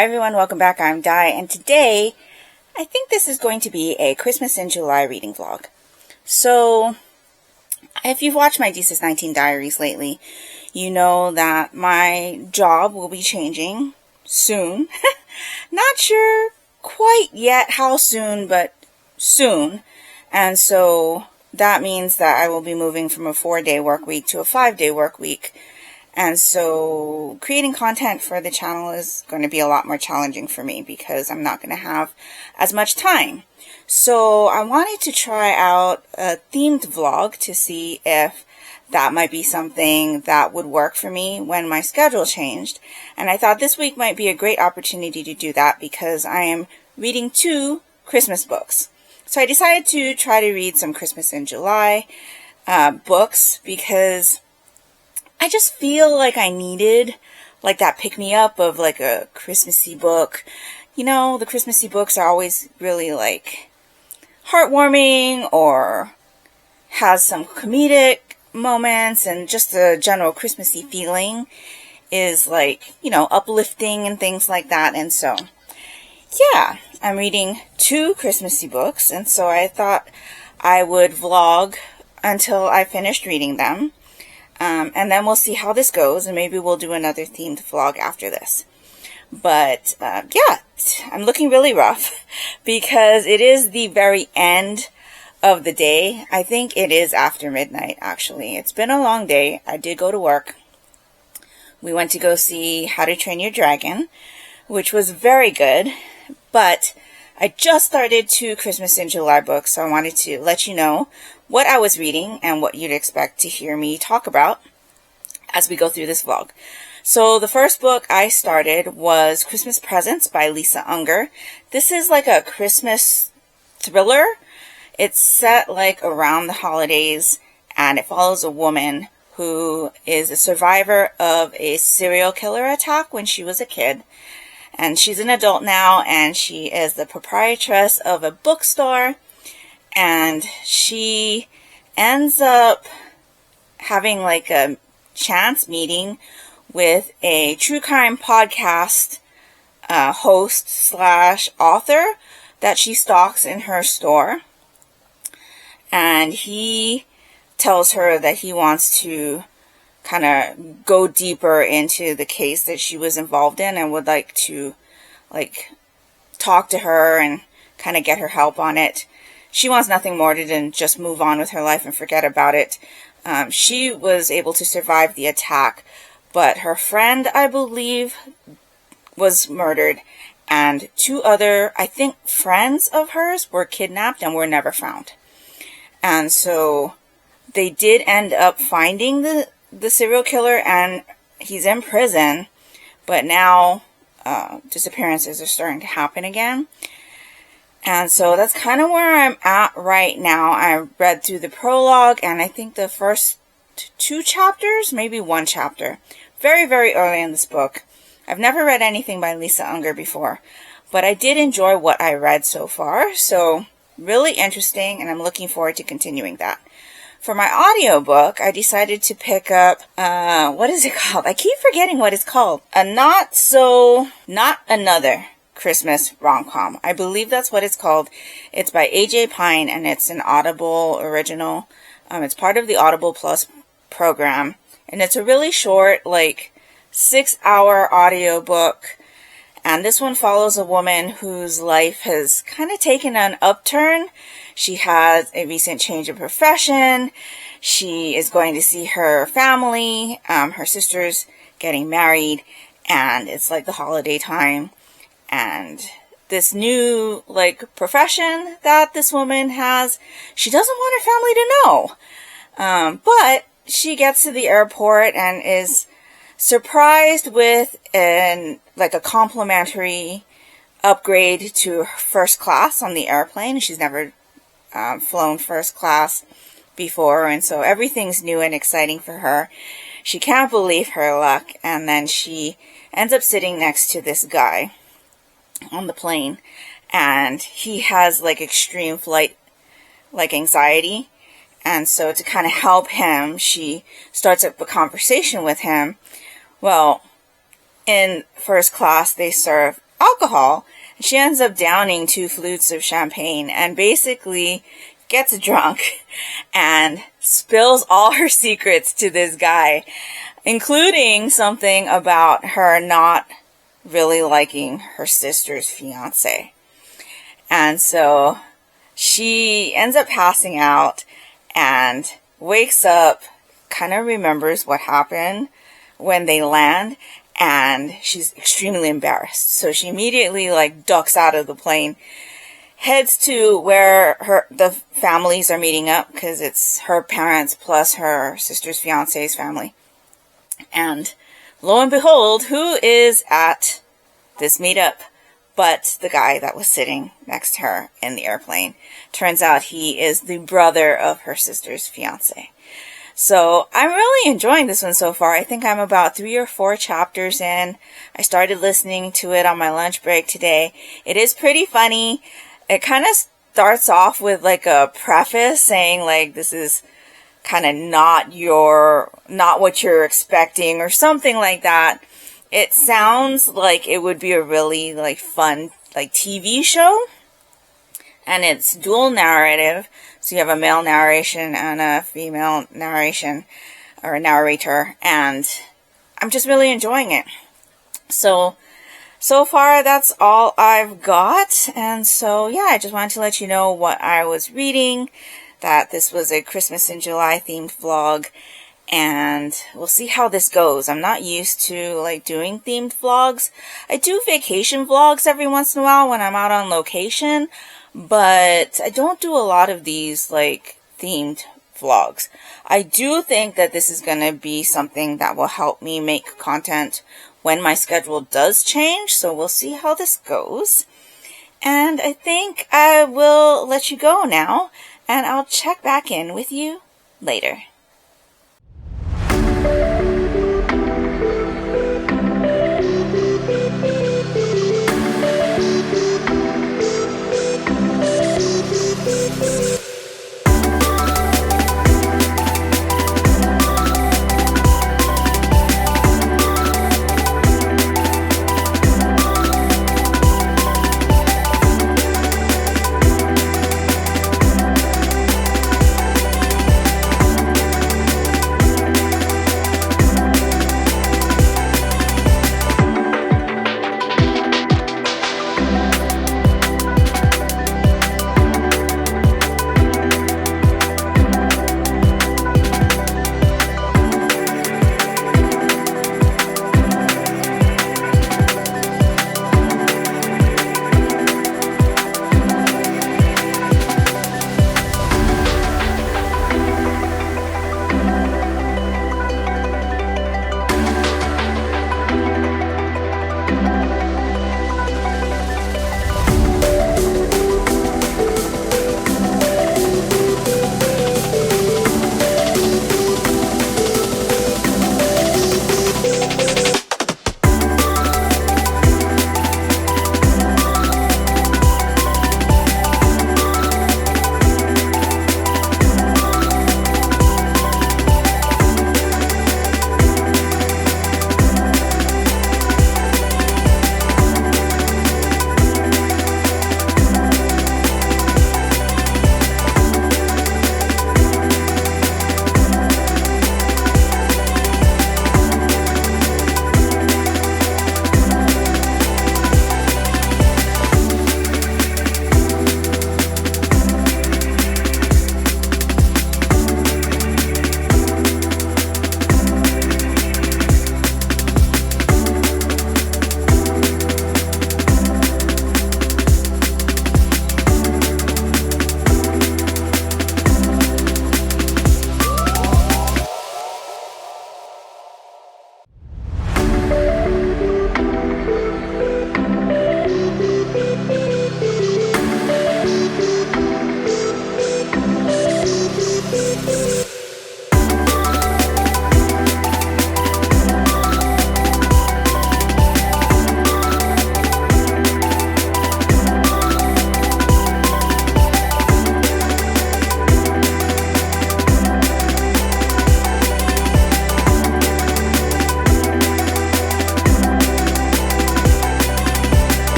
Hi everyone, welcome back. I'm Di, and today I think this is going to be a Christmas in July reading vlog. So, if you've watched my Disis19 Diaries lately, you know that my job will be changing soon. Not sure quite yet how soon, but soon. And so that means that I will be moving from a 4-day work week to a 5-day work week. And so creating content for the channel is going to be a lot more challenging for me because I'm not going to have as much time. So I wanted to try out a themed vlog to see if that might be something that would work for me when my schedule changed. And I thought this week might be a great opportunity to do that because I am reading 2 Christmas books. So I decided to try to read some Christmas in July books because I just feel like I needed like that pick-me-up of like a Christmassy book. You know, the Christmassy books are always really like heartwarming or has some comedic moments, and just the general Christmassy feeling is like, you know, uplifting and things like that. And so, yeah, I'm reading 2 Christmassy books, and so I thought I would vlog until I finished reading them. And then we'll see how this goes, and maybe we'll do another themed vlog after this. But, yeah, I'm looking really rough because it is the very end of the day. I think it is after midnight, actually. It's been a long day. I did go to work. We went to go see How to Train Your Dragon, which was very good. But I just started 2 Christmas in July books, so I wanted to let you know what I was reading and what you'd expect to hear me talk about as we go through this vlog. So the first book I started was Christmas Presents by Lisa Unger. This is like a Christmas thriller. It's set like around the holidays, and it follows a woman who is a survivor of a serial killer attack when she was a kid. And she's an adult now, and she is the proprietress of a bookstore, and she ends up having like a chance meeting with a true crime podcast host slash author that she stalks in her store. And he tells her that he wants to kind of go deeper into the case that she was involved in and would like to like talk to her and kind of get her help on it. She wants nothing more than just move on with her life and forget about it. She was able to survive the attack, but her friend, I believe, was murdered, and 2 other, I think, friends of hers were kidnapped and were never found. And so they did end up finding the serial killer, and he's in prison, but now disappearances are starting to happen again. And so that's kind of where I'm at right now. I read through the prologue, and I think the first 2 chapters, maybe 1 chapter. Very, very early in this book. I've never read anything by Lisa Unger before, but I did enjoy what I read so far. So really interesting, and I'm looking forward to continuing that. For my audiobook, I decided to pick up, what is it called? I keep forgetting what it's called. Not Another Christmas Rom-Com. I believe that's what it's called. It's by AJ Pine, and it's an Audible original. It's part of the Audible Plus program, and it's a really short, like 6-hour audiobook. And this one follows a woman whose life has kind of taken an upturn. She has a recent change of profession. She is going to see her family. Her sister's getting married, and it's like the holiday time. And this new, like, profession that this woman has, she doesn't want her family to know. But she gets to the airport and is surprised with a complimentary upgrade to first class on the airplane. She's never flown first class before, and so everything's new and exciting for her. She can't believe her luck, and then she ends up sitting next to this guy on the plane, and he has like extreme flight like anxiety, and so to kind of help him, she starts up a conversation with him. Well, in first class they serve alcohol. She ends up downing 2 flutes of champagne and basically gets drunk and spills all her secrets to this guy, including something about her not really liking her sister's fiance. And so she ends up passing out and wakes up, kind of remembers what happened when they land, and she's extremely embarrassed. So she immediately ducks out of the plane, heads to where the families are meeting up, because it's her parents plus her sister's fiance's family. And lo and behold, who is at this meetup but the guy that was sitting next to her in the airplane? Turns out he is the brother of her sister's fiance. So I'm really enjoying this one so far. I think I'm about 3 or 4 chapters in. I started listening to it on my lunch break today. It is pretty funny. It kind of starts off with a preface saying this is kind of not what you're expecting or something like that. It sounds like it would be a really fun TV show. And it's dual narrative, so you have a male narration and a female narration, or a narrator, and I'm just really enjoying it. So far that's all I've got, and so yeah, I just wanted to let you know what I was reading, that this was a Christmas in July themed vlog, and we'll see how this goes. I'm not used to doing themed vlogs. I do vacation vlogs every once in a while when I'm out on location, but I don't do a lot of these themed vlogs. I do think that this is going to be something that will help me make content when my schedule does change, so we'll see how this goes. And I think I will let you go now, and I'll check back in with you later.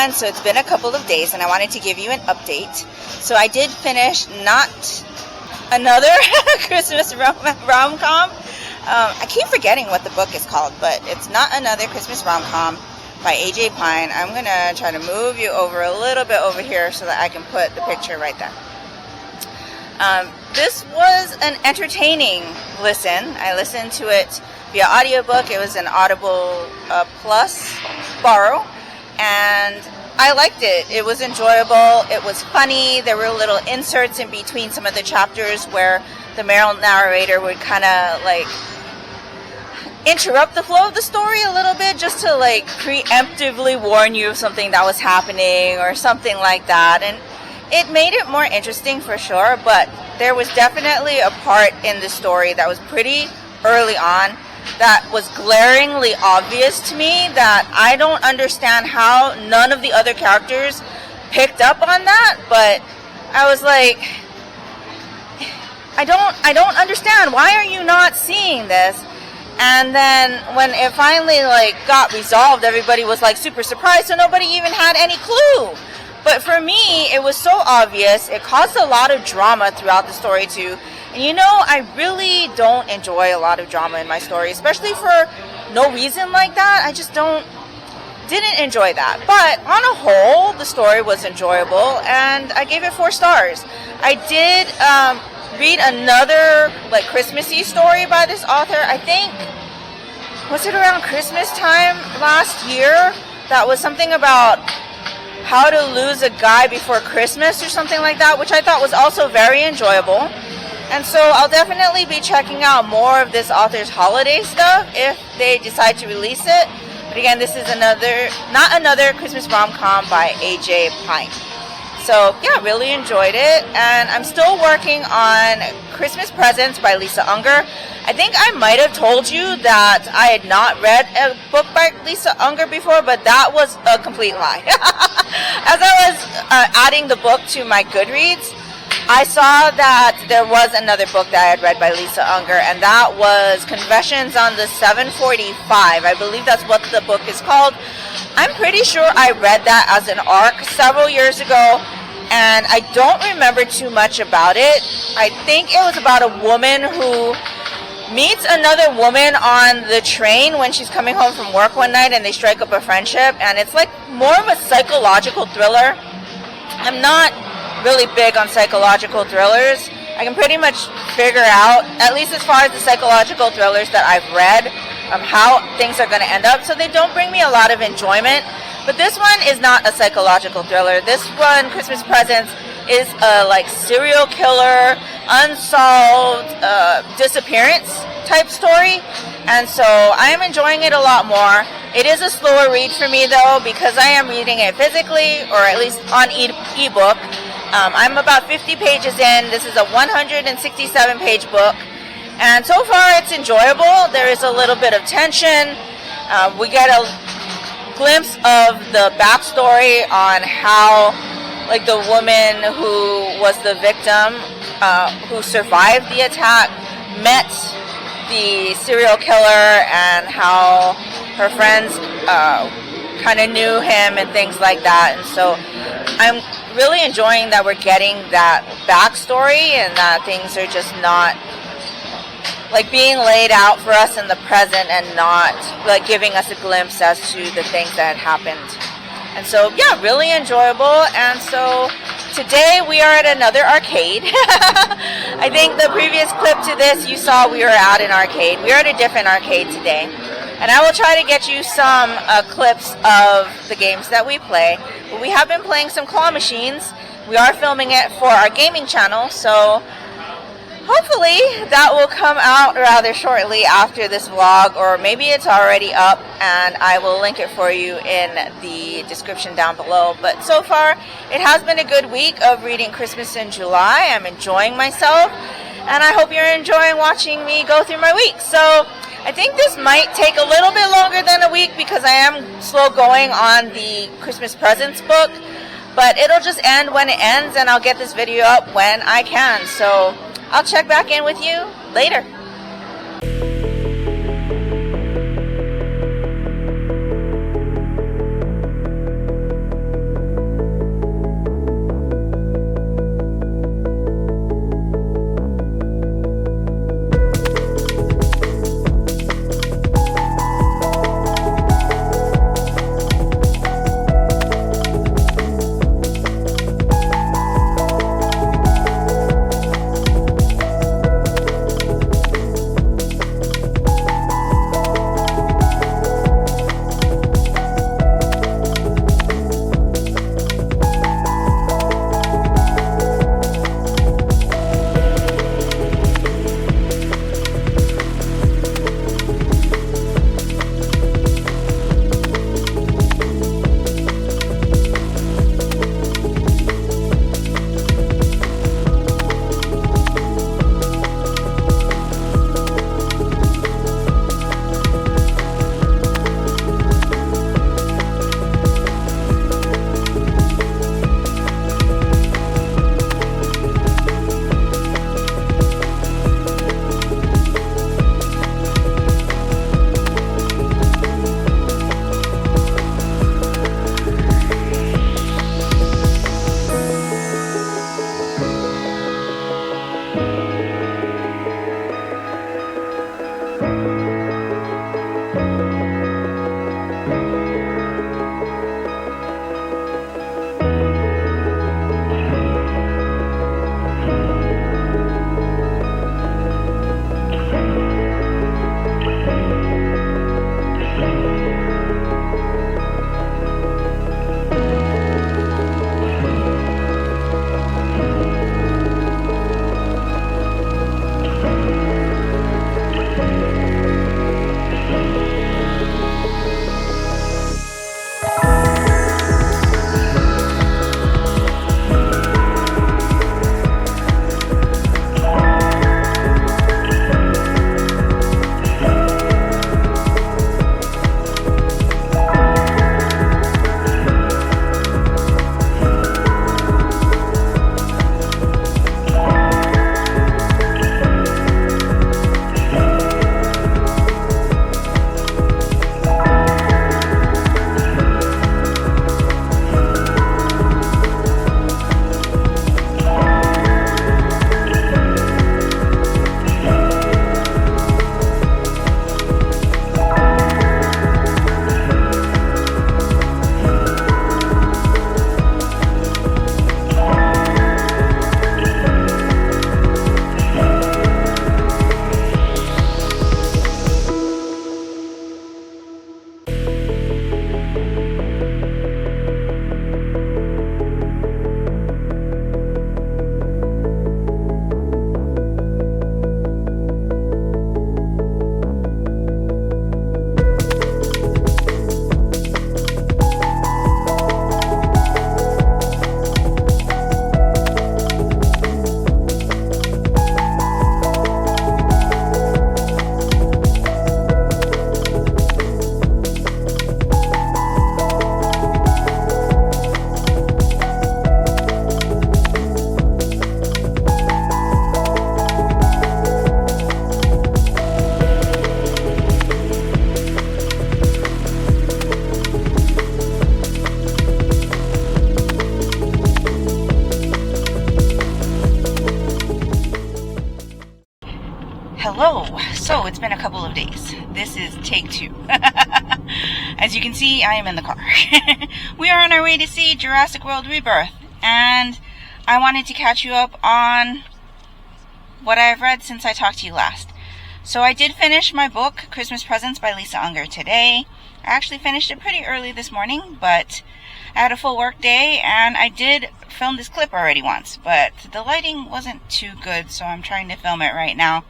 everyone. So it's been a couple of days and I wanted to give you an update. So I did finish Not Another Christmas Rom-Com. I keep forgetting what the book is called, but it's Not Another Christmas Rom-Com by A.J. Pine. I'm going to try to move you over a little bit over here so that I can put the picture right there. This was an entertaining listen. I listened to it via audiobook. It was an Audible Plus borrow, and I liked it. It was enjoyable. It was funny. There were little inserts in between some of the chapters where the male narrator would kind of like interrupt the flow of the story a little bit just to like preemptively warn you of something that was happening or something like that. And it made it more interesting for sure, but there was definitely a part in the story that was pretty early on that was glaringly obvious to me that I don't understand how none of the other characters picked up on that, but I was like, I don't understand. Why are you not seeing this? And then when it finally like got resolved, everybody was like super surprised, so nobody even had any clue. But for me, it was so obvious. It caused a lot of drama throughout the story too. And you know, I really don't enjoy a lot of drama in my story, especially for no reason like that. I just didn't enjoy that. But on a whole, the story was enjoyable, and I gave it 4 stars. I did read another like Christmassy story by this author. I think, was it around Christmas time last year? That was something about how to lose a guy before Christmas or something like that, which I thought was also very enjoyable. And so I'll definitely be checking out more of this author's holiday stuff if they decide to release it. But again, this is Not Another Christmas Rom-Com by A.J. Pine. So yeah, really enjoyed it. And I'm still working on Christmas Presents by Lisa Unger. I think I might have told you that I had not read a book by Lisa Unger before, but that was a complete lie. As I was adding the book to my Goodreads, I saw that there was another book that I had read by Lisa Unger, and that was Confessions on the 745. I believe that's what the book is called. I'm pretty sure I read that as an arc several years ago, and I don't remember too much about it. I think it was about a woman who meets another woman on the train when she's coming home from work one night, and they strike up a friendship, and it's like more of a psychological thriller. I'm not really big on psychological thrillers. I can pretty much figure out, at least as far as the psychological thrillers that I've read, how things are going to end up, so they don't bring me a lot of enjoyment. But this one is not a psychological thriller. This one, Christmas Presents, is a like serial killer, unsolved disappearance type story, and so I am enjoying it a lot more. It is a slower read for me though, because I am reading it physically, or at least on ebook. I'm about 50 pages in. This is a 167 page book, and so far it's enjoyable. There is a little bit of tension. We get a glimpse of the backstory on how like the woman who was the victim, who survived the attack, met the serial killer, and how her friends kind of knew him and things like that. And so I'm really enjoying that we're getting that backstory and that things are just not like being laid out for us in the present and not like giving us a glimpse as to the things that had happened. And so yeah, really enjoyable. And so today we are at another arcade. I think the previous clip to this you saw we were at an arcade. We are at a different arcade today. And I will try to get you some clips of the games that we play. But we have been playing some claw machines. We are filming it for our gaming channel, so hopefully that will come out rather shortly after this vlog, or maybe it's already up, and I will link it for you in the description down below. But so far, it has been a good week of reading Christmas in July. I'm enjoying myself, and I hope you're enjoying watching me go through my week. So I think this might take a little bit longer than a week because I am slow going on the Christmas Presents book, but it'll just end when it ends, and I'll get this video up when I can. So I'll check back in with you later. Hello. So it's been a couple of days. This is take 2. As you can see, I am in the car. We are on our way to see Jurassic World Rebirth, and I wanted to catch you up on what I've read since I talked to you last. So I did finish my book, Christmas Presents by Lisa Unger, today. I actually finished it pretty early this morning, but I had a full work day, and I did film this clip already once, but the lighting wasn't too good, so I'm trying to film it right now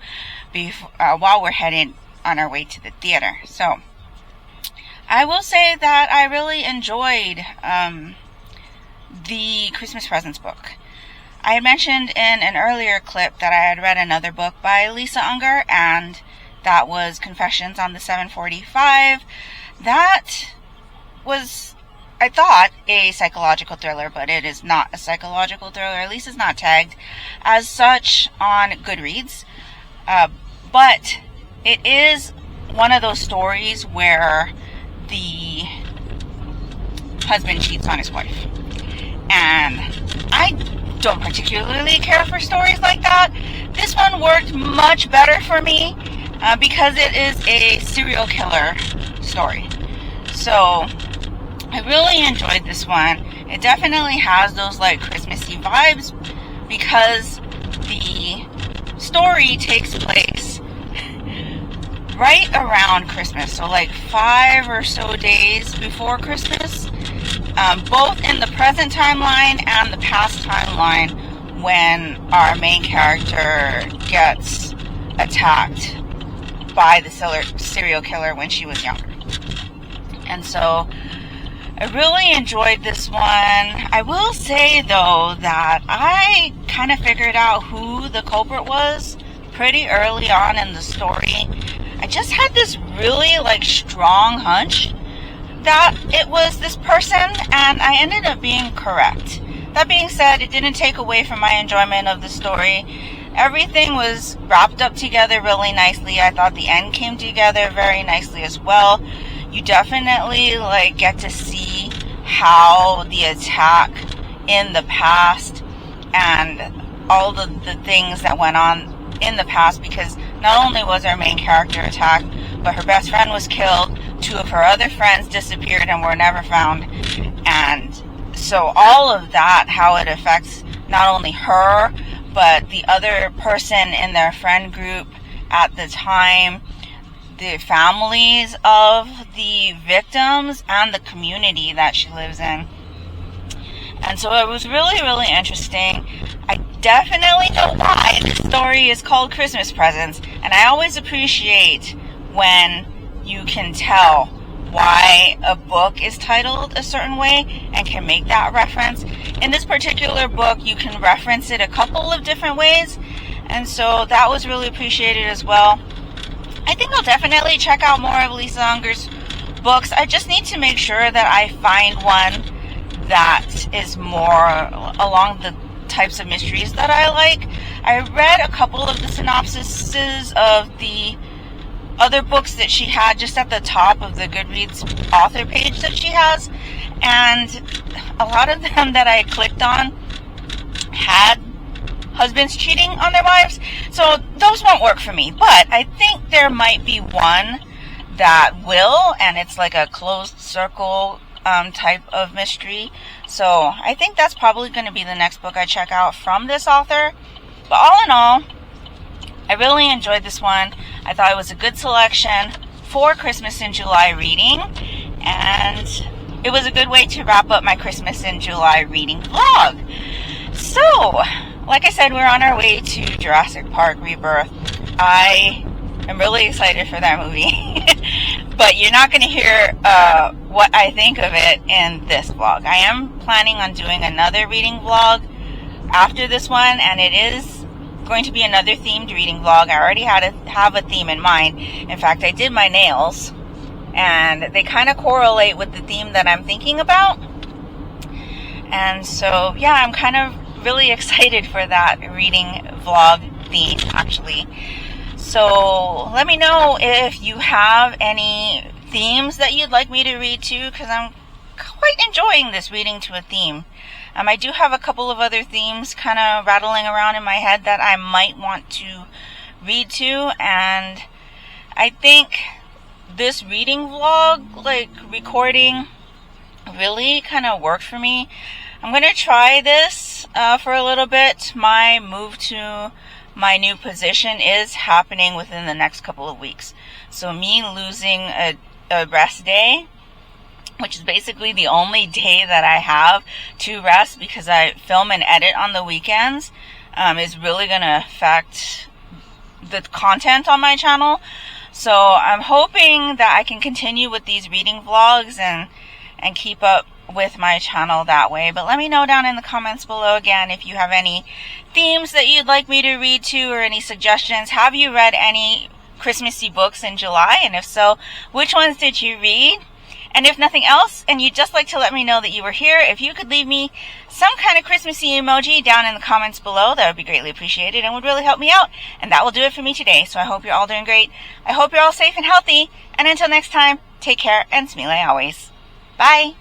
while we're heading on our way to the theater. So I will say that I really enjoyed the Christmas Presents book. I had mentioned in an earlier clip that I had read another book by Lisa Unger, and that was Confessions on the 745. That was, I thought, a psychological thriller, but it is not a psychological thriller. At least it's not tagged as such on Goodreads. But it is one of those stories where the husband cheats on his wife. And I don't particularly care for stories like that. This one worked much better for me because it is a serial killer story. So I really enjoyed this one. It definitely has those like Christmassy vibes because the story takes place right around Christmas. So like 5 or so days before Christmas. Both in the present timeline and the past timeline when our main character gets attacked by the serial killer when she was younger. And so I really enjoyed this one. I will say though that I kind of figured out who the culprit was pretty early on in the story. I just had this really like strong hunch that it was this person, and I ended up being correct. That being said, it didn't take away from my enjoyment of the story. Everything was wrapped up together really nicely. I thought the end came together very nicely as well. You definitely like get to see how the attack in the past and all the things that went on in the past, because not only was our main character attacked, but her best friend was killed. 2 of her other friends disappeared and were never found. And so all of that, how it affects not only her, but the other person in their friend group at the time, the families of the victims, and the community that she lives in. And so it was really, really interesting. I definitely know why the story is called Christmas Presents, and I always appreciate when you can tell why a book is titled a certain way and can make that reference. In this particular book, you can reference it a couple of different ways, and so that was really appreciated as well. I think I'll definitely check out more of Lisa Unger's books. I just need to make sure that I find one that is more along the types of mysteries that I like. I read a couple of the synopsises of the other books that she had just at the top of the Goodreads author page that she has, and a lot of them that I clicked on had husbands cheating on their wives, so those won't work for me. But I think there might be one that will, and it's like a closed circle type of mystery. So I think that's probably going to be the next book I check out from this author. But all in all, I really enjoyed this one. I thought it was a good selection for Christmas in July reading, and it was a good way to wrap up my Christmas in July reading vlog. So, like I said, we're on our way to Jurassic Park Rebirth. I am really excited for that movie, but you're not going to hear what I think of it in this vlog. I am planning on doing another reading vlog after this one, and it is going to be another themed reading vlog. I already have a theme in mind. In fact, I did my nails, and they kind of correlate with the theme that I'm thinking about. And so, yeah, I'm kind of really excited for that reading vlog theme, actually. So let me know if you have any themes that you'd like me to read to, because I'm quite enjoying this reading to a theme. I do have a couple of other themes kind of rattling around in my head that I might want to read to, and I think this reading vlog, like recording, really kind of worked for me. I'm going to try this for a little bit. My move to my new position is happening within the next couple of weeks. So me losing a rest day, which is basically the only day that I have to rest because I film and edit on the weekends, is really going to affect the content on my channel. So I'm hoping that I can continue with these reading vlogs and keep up with my channel that way. But let me know down in the comments below again if you have any themes that you'd like me to read to or any suggestions. Have you read any Christmassy books in July? And if so, which ones did you read? And if nothing else, and you'd just like to let me know that you were here, if you could leave me some kind of Christmassy emoji down in the comments below, that would be greatly appreciated and would really help me out. And that will do it for me today. So I hope you're all doing great. I hope you're all safe and healthy. And until next time, take care and smile always. Bye.